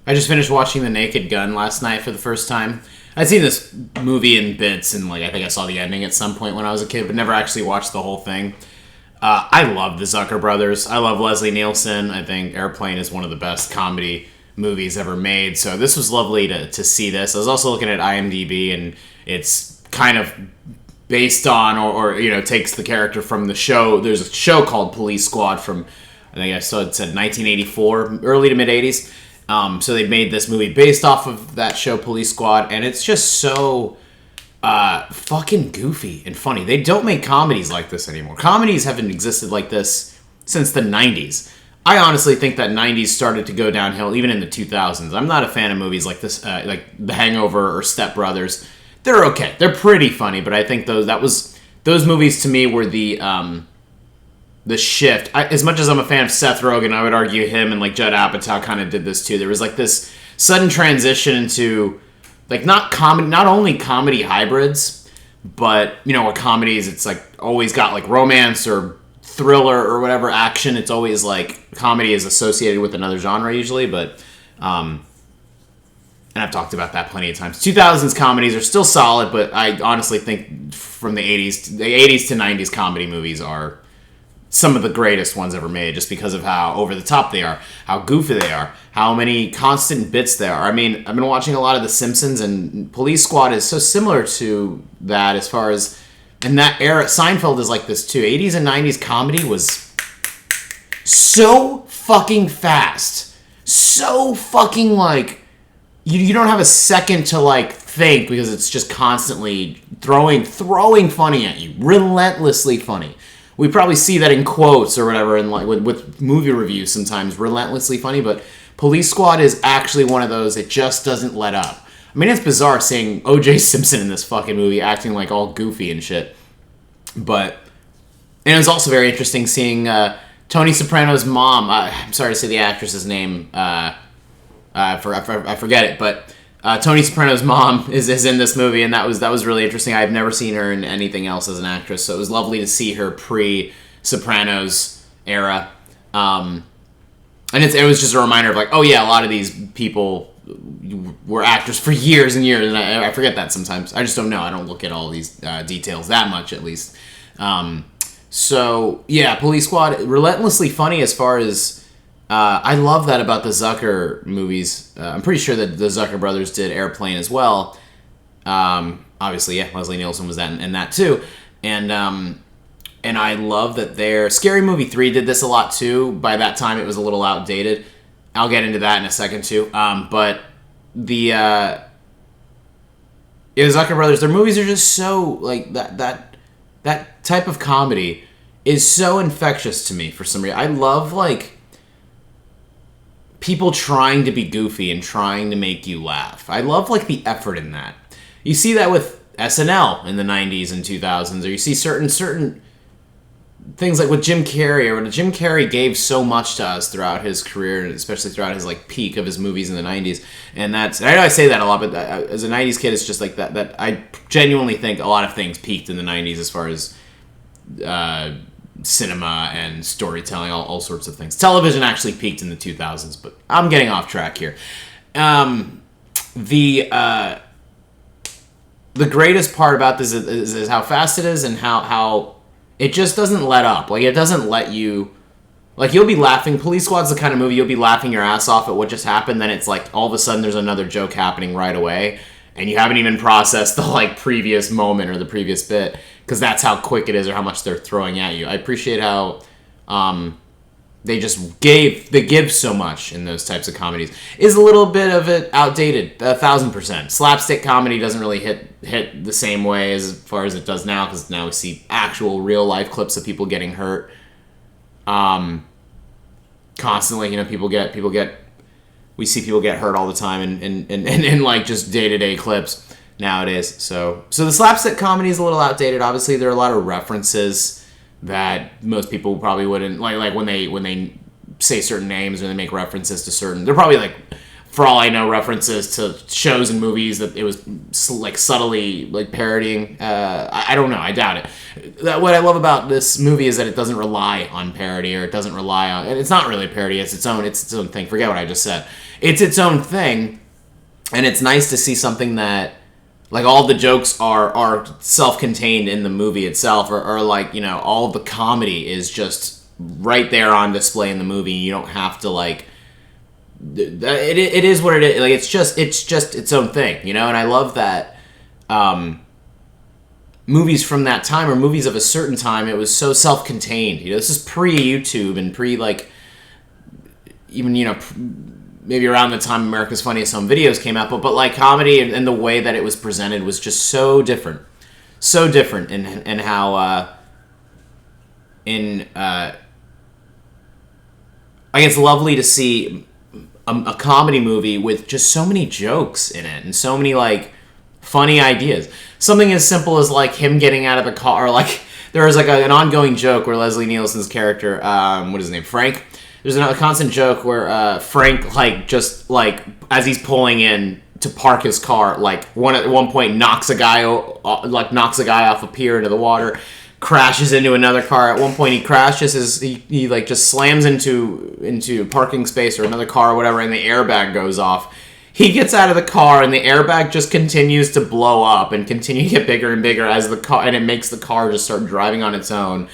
I just finished watching The Naked Gun last night for the first time. I'd seen this movie in bits, and I think I saw the ending at some point when I was a kid, but never actually watched the whole thing. I love the Zucker brothers. I love Leslie Nielsen. I think Airplane is one of the best comedy movies ever made. So this was lovely to see this. I was also looking at IMDb, and it's kind of based on or takes the character from the show. There's a show called Police Squad from, I think I saw it said 1984, early to mid 80s. So they made this movie based off of that show, Police Squad, and it's just so fucking goofy and funny. They don't make comedies like this anymore. Comedies haven't existed like this since the 90s. I honestly think that 90s started to go downhill even in the 2000s. I'm not a fan of movies like this, like The Hangover or Step Brothers. They're okay. They're pretty funny, but I think those movies to me were the shift. As much as I'm a fan of Seth Rogen, I would argue him and Judd Apatow kind of did this too. There was this sudden transition into not only comedy hybrids, but what comedies, it's always got romance or thriller or whatever action. It's always comedy is associated with another genre usually, but and I've talked about that plenty of times. 2000s comedies are still solid, but I honestly think from the 80s to 90s comedy movies are some of the greatest ones ever made, just because of how over the top they are, how goofy they are, how many constant bits there are. I mean, I've been watching a lot of The Simpsons, and Police Squad is so similar to that as far as in that era. Seinfeld is like this too. 80s and 90s comedy was so fucking fast, so fucking you don't have a second to think, because it's just constantly throwing funny at you, relentlessly funny. We probably see that in quotes or whatever, and with movie reviews sometimes, relentlessly funny. But Police Squad is actually one of those that just doesn't let up. I mean, it's bizarre seeing O.J. Simpson in this fucking movie acting all goofy and shit. And it was also very interesting seeing Tony Soprano's mom. I'm sorry to say the actress's name. I forget it, but Tony Soprano's mom is in this movie, and that was really interesting. I've never seen her in anything else as an actress, so it was lovely to see her pre-Sopranos era. And it was just a reminder of oh yeah, a lot of these people were actors for years and years, and I forget that sometimes. I just don't know. I don't look at all these details that much, at least. So yeah, Police Squad, relentlessly funny as far as. I love that about the Zucker movies. I'm pretty sure that the Zucker brothers did Airplane as well. Obviously, yeah, Leslie Nielsen was that in that too. And I love that their Scary Movie 3 did this a lot too. By that time, it was a little outdated. I'll get into that in a second too. But the Zucker brothers, their movies are just so that type of comedy is so infectious to me for some reason. I love people trying to be goofy and trying to make you laugh. I love the effort in that. You see that with SNL in the 90s and 2000s, or you see certain things with Jim Carrey, or Jim Carrey gave so much to us throughout his career, and especially throughout his peak of his movies in the 90s. And I know I say that a lot, but as a 90s kid, it's just that I genuinely think a lot of things peaked in the 90s as far as cinema and storytelling, all sorts of things. Television actually peaked in the 2000s, but I'm getting off track here. The greatest part about this is how fast it is, and how it just doesn't let up. It doesn't let you... you'll be laughing. Police Squad's the kind of movie you'll be laughing your ass off at what just happened, then it's all of a sudden there's another joke happening right away, and you haven't even processed the previous moment or the previous bit, because that's how quick it is or how much they're throwing at you. I appreciate how they give so much in those types of comedies. Is a little bit of it outdated, 1,000%. Slapstick comedy doesn't really hit the same way as far as it does now, because now we see actual real life clips of people getting hurt. Constantly, we see people get hurt all the time in just day-to-day clips nowadays. So the slapstick comedy is a little outdated. Obviously, there are a lot of references that most people probably wouldn't like when they say certain names or they make references to certain. They're probably for all I know, references to shows and movies that it was like subtly like parodying. I don't know. I doubt it. What I love about this movie is that it doesn't rely on parody, or it doesn't rely on. And it's not really a parody. It's its own thing. Forget what I just said. It's its own thing, and it's nice to see something that, like, all the jokes are self-contained in the movie itself, or like, you know, all of the comedy is just right there on display in the movie. You don't have to like. It is what it is. Like, it's just its own thing, you know. And I love that movies from that time, or movies of a certain time, it was so self-contained. You know, this is pre-YouTube and pre, like, even, you know, maybe around the time America's Funniest Home Videos came out, but like comedy and the way that it was presented was just so different in how I think it's lovely to see a comedy movie with just so many jokes in it and so many like funny ideas. Something as simple as like him getting out of the car, or like there was like an ongoing joke where Leslie Nielsen's character, what is his name, Frank? There's a constant joke where Frank, like, just like as he's pulling in to park his car, like at one point knocks a guy off a pier into the water, crashes into another car. At one point he crashes he like just slams into a parking space or another car or whatever, and the airbag goes off. He gets out of the car and the airbag just continues to blow up and continue to get bigger and bigger as the car, and it makes the car just start driving on its own.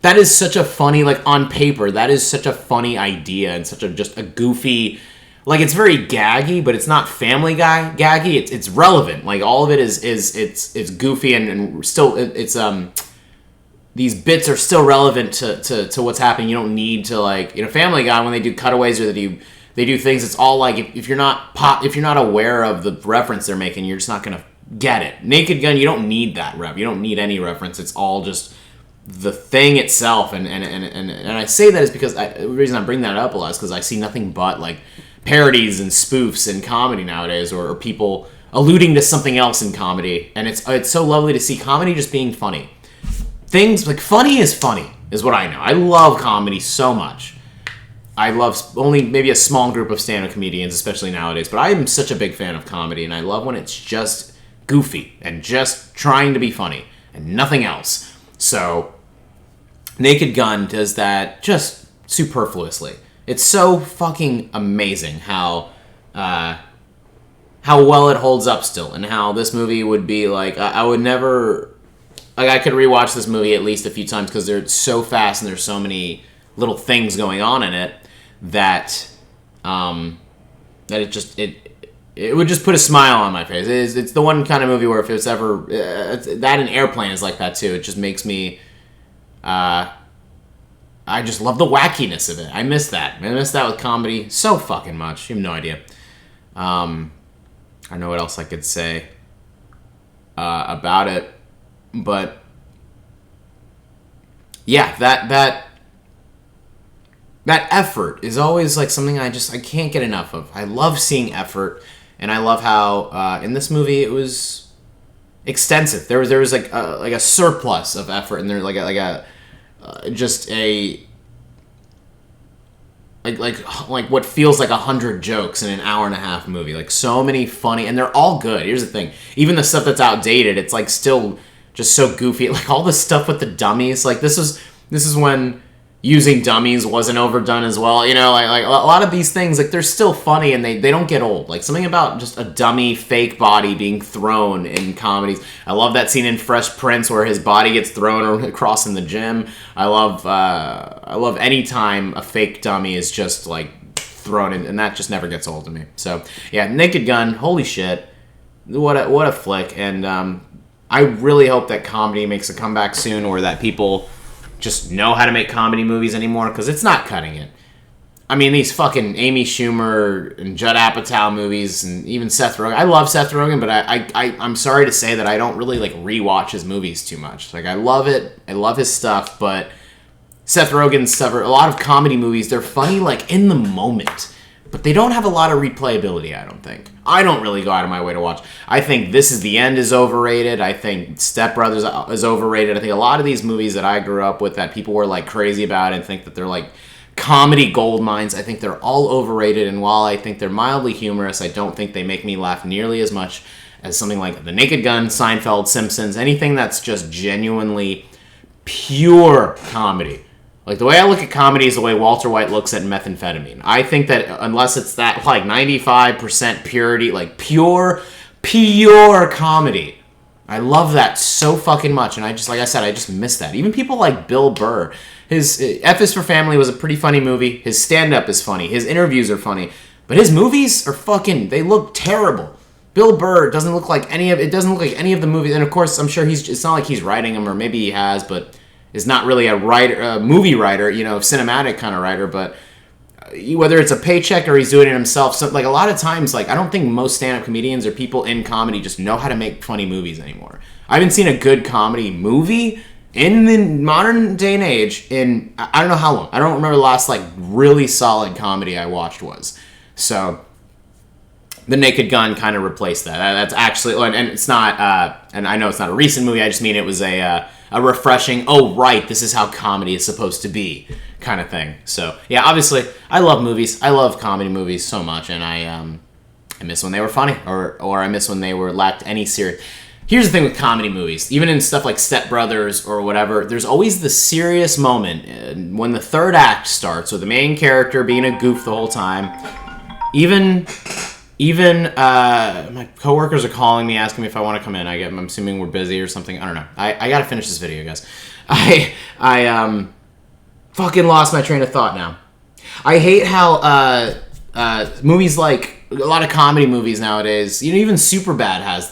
That is such a funny, like, on paper, that is such a funny idea and such just a goofy, like, it's very gaggy, but it's not Family Guy gaggy. It's relevant. Like, all of it is it's goofy and still it's these bits are still relevant to what's happening. You don't need to, like, you know, Family Guy, when they do cutaways or they do things, it's all like, if you're not aware of the reference they're making, you're just not gonna get it. Naked Gun, you don't need that you don't need any reference. It's all just the thing itself, and I say that is because the reason I bring that up a lot is because I see nothing but like parodies and spoofs in comedy nowadays, or people alluding to something else in comedy, and it's so lovely to see comedy just being funny. Things like funny is what I know. I love comedy so much. I love only maybe a small group of stand-up comedians, especially nowadays, but I am such a big fan of comedy, and I love when it's just goofy and just trying to be funny and nothing else. So, Naked Gun does that just superfluously. It's so fucking amazing how well it holds up still, and how this movie would be like, I would never, like, I could rewatch this movie at least a few times because they're so fast and there's so many little things going on in it that it would just put a smile on my face. It's the one kind of movie where if it's ever that, and Airplane is like that too. It just makes me I just love the wackiness of it. I miss that. I miss that with comedy so fucking much. You have no idea. I don't know what else I could say about it, but yeah, that effort is always like something I can't get enough of. I love seeing effort, and I love how in this movie it was extensive. There was like a surplus of effort, and there like what feels like 100 jokes in an hour and a half movie. Like, so many funny, and they're all good. Here's the thing: even the stuff that's outdated, it's like still just so goofy. Like all the stuff with the dummies. Like this is when using dummies wasn't overdone as well, you know, like a lot of these things, like, they're still funny and they don't get old. Like, something about just a dummy fake body being thrown in comedies. I love that scene in Fresh Prince where his body gets thrown across in the gym. I love any time a fake dummy is just like thrown in, and that just never gets old to me. So yeah, Naked Gun, holy shit, what a flick. And I really hope that comedy makes a comeback soon, or that people just know how to make comedy movies anymore, because it's not cutting it. I mean, these fucking Amy Schumer and Judd Apatow movies, and even Seth Rogen. I love Seth Rogen, but I'm sorry to say that I don't really like rewatch his movies too much. Like, I love it, I love his stuff, but Seth Rogen's a lot of comedy movies, they're funny like in the moment, but they don't have a lot of replayability, I don't think. I don't really go out of my way to watch. I think This Is the End is overrated. I think Step Brothers is overrated. I think a lot of these movies that I grew up with that people were like crazy about and think that they're like comedy gold mines. I think they're all overrated, and while I think they're mildly humorous, I don't think they make me laugh nearly as much as something like The Naked Gun, Seinfeld, Simpsons, anything that's just genuinely pure comedy. Like, the way I look at comedy is the way Walter White looks at methamphetamine. I think that unless it's that, like, 95% purity, like, pure comedy, I love that so fucking much, and I just, like I said, I just miss that. Even people like Bill Burr, his F is for Family was a pretty funny movie. His stand-up is funny. His interviews are funny. But his movies are fucking, they look terrible. Bill Burr doesn't look like any of the movies, and of course, I'm sure it's not like he's writing them, or maybe he has, but is not really a writer, a movie writer, cinematic kind of writer, but whether it's a paycheck or he's doing it himself, so, like, a lot of times, like, I don't think most stand-up comedians or people in comedy just know how to make funny movies anymore. I haven't seen a good comedy movie in the modern day and age in, I don't know how long. I don't remember the last, like, really solid comedy I watched was. So The Naked Gun kind of replaced that. That's actually, and it's not, and I know it's not a recent movie, I just mean it was a refreshing, oh, right, this is how comedy is supposed to be kind of thing. So, yeah, obviously, I love movies. I love comedy movies so much, and I miss when they were funny, or I miss when they lacked any serious. Here's the thing with comedy movies. Even in stuff like Step Brothers or whatever, there's always the serious moment when the third act starts with the main character being a goof the whole time. Even my coworkers are calling me, asking me if I want to come in. I'm assuming we're busy or something. I don't know. I gotta finish this video, guys. I fucking lost my train of thought now. I hate how movies, like a lot of comedy movies nowadays, even Superbad has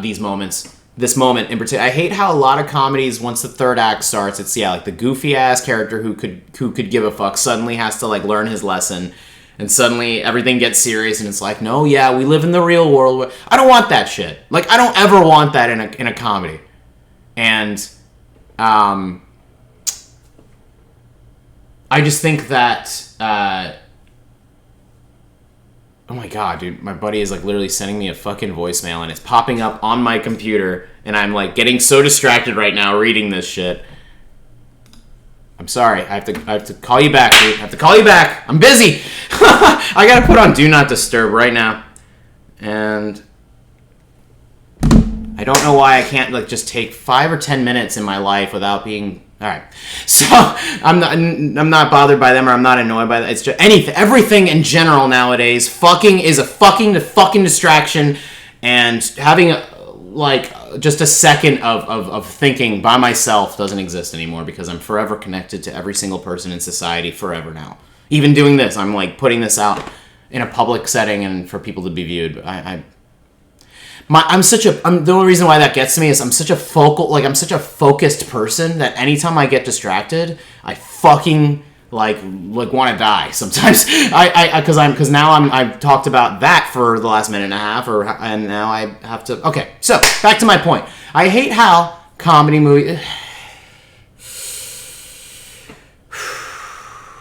these moments. This moment in particular, I hate how a lot of comedies, once the third act starts, it's like the goofy ass character who could give a fuck suddenly has to, like, learn his lesson. And suddenly everything gets serious, and it's like, no, yeah, we live in the real world. I don't want that shit. Like, I don't ever want that in a comedy. And I just think that oh my god, dude, my buddy is, like, literally sending me a fucking voicemail, and it's popping up on my computer, and I'm, like, getting so distracted right now reading this shit. I'm sorry. I have to call you back, dude. I have to call you back. I'm busy. I gotta put on Do Not Disturb right now. And I don't know why I can't, like, just take 5 or 10 minutes in my life without being... Alright. So, I'm not bothered by them, or I'm not annoyed by that. It's just everything in general nowadays is a fucking distraction, and having just a second of thinking by myself doesn't exist anymore, because I'm forever connected to every single person in society forever now. Even doing this, I'm, like, putting this out in a public setting and for people to be viewed. The only reason why that gets to me is I'm such a focused person that anytime I get distracted, I fucking like want to die sometimes. Because now I've talked about that for the last minute and a half, and now I have to. Okay, so back to my point. I hate how comedy movie.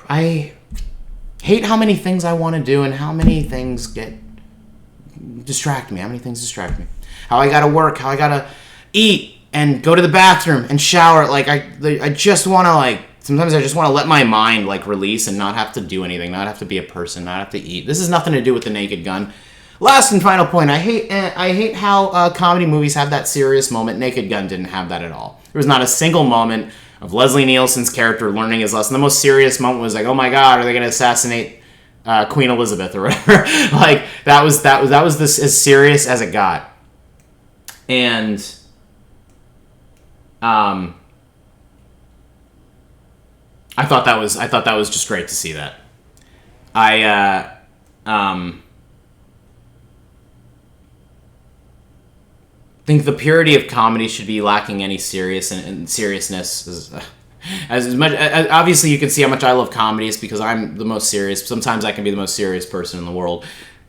I hate how many things I want to do and how many things distract me. How many things distract me? How I gotta work. How I gotta eat and go to the bathroom and shower. Like I just want to Sometimes I just want to let my mind, like, release and not have to do anything, not have to be a person, not have to eat. This has nothing to do with The Naked Gun. Last and final point, I hate how comedy movies have that serious moment. Naked Gun didn't have that at all. There was not a single moment of Leslie Nielsen's character learning his lesson. The most serious moment was like, oh my god, are they going to assassinate Queen Elizabeth or whatever? Like, that was this as serious as it got. And I thought that was just great to see that. I think the purity of comedy should be lacking any seriousness. As much obviously you can see how much I love comedies because I'm the most serious. Sometimes I can be the most serious person in the world.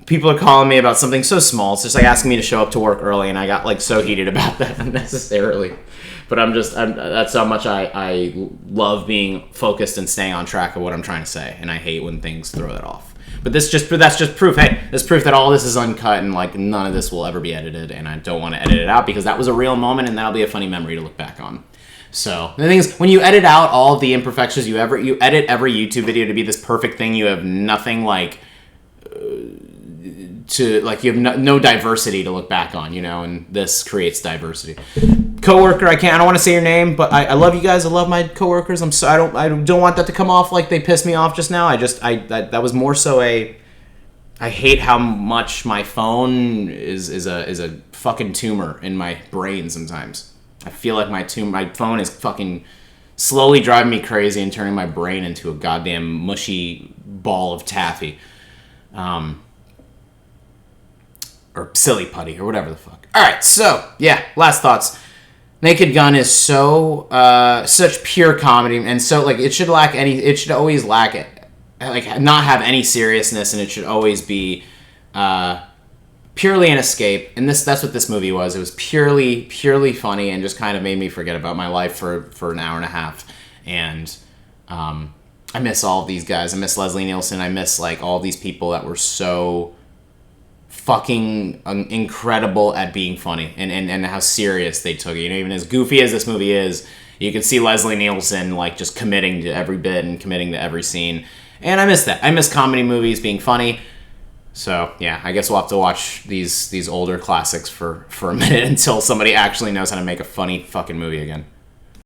People are calling me about something so small. It's just like asking me to show up to work early, and I got, like, so heated about that unnecessarily. But that's how much I love being focused and staying on track of what I'm trying to say, and I hate when things throw that off. But that's just proof. Hey, that's proof that all this is uncut, and, like, none of this will ever be edited, and I don't want to edit it out because that was a real moment, and that'll be a funny memory to look back on. So the thing is, when you edit out all of the imperfections, you edit every YouTube video to be this perfect thing. You have nothing like you have no diversity to look back on, and this creates diversity. Coworker, I don't want to say your name, but I love you guys. I love my coworkers. I don't want that to come off like they pissed me off just now. That was more so I hate how much my phone is a fucking tumor in my brain sometimes. I feel like my phone is fucking slowly driving me crazy and turning my brain into a goddamn mushy ball of taffy. Or silly putty, or whatever the fuck. Alright, so, yeah, last thoughts. Naked Gun is so, such pure comedy, and so, it should always lack it. Not have any seriousness, and it should always be, purely an escape. And that's what this movie was. It was purely funny, and just kind of made me forget about my life for an hour and a half. And, I miss all of these guys. I miss Leslie Nielsen. I miss, all these people that were so fucking incredible at being funny and how serious they took it. Even as goofy as this movie is, you can see Leslie Nielsen just committing to every bit and committing to every scene. And I miss that. I miss comedy movies being funny. So yeah, I guess we'll have to watch these older classics for a minute until somebody actually knows how to make a funny fucking movie again.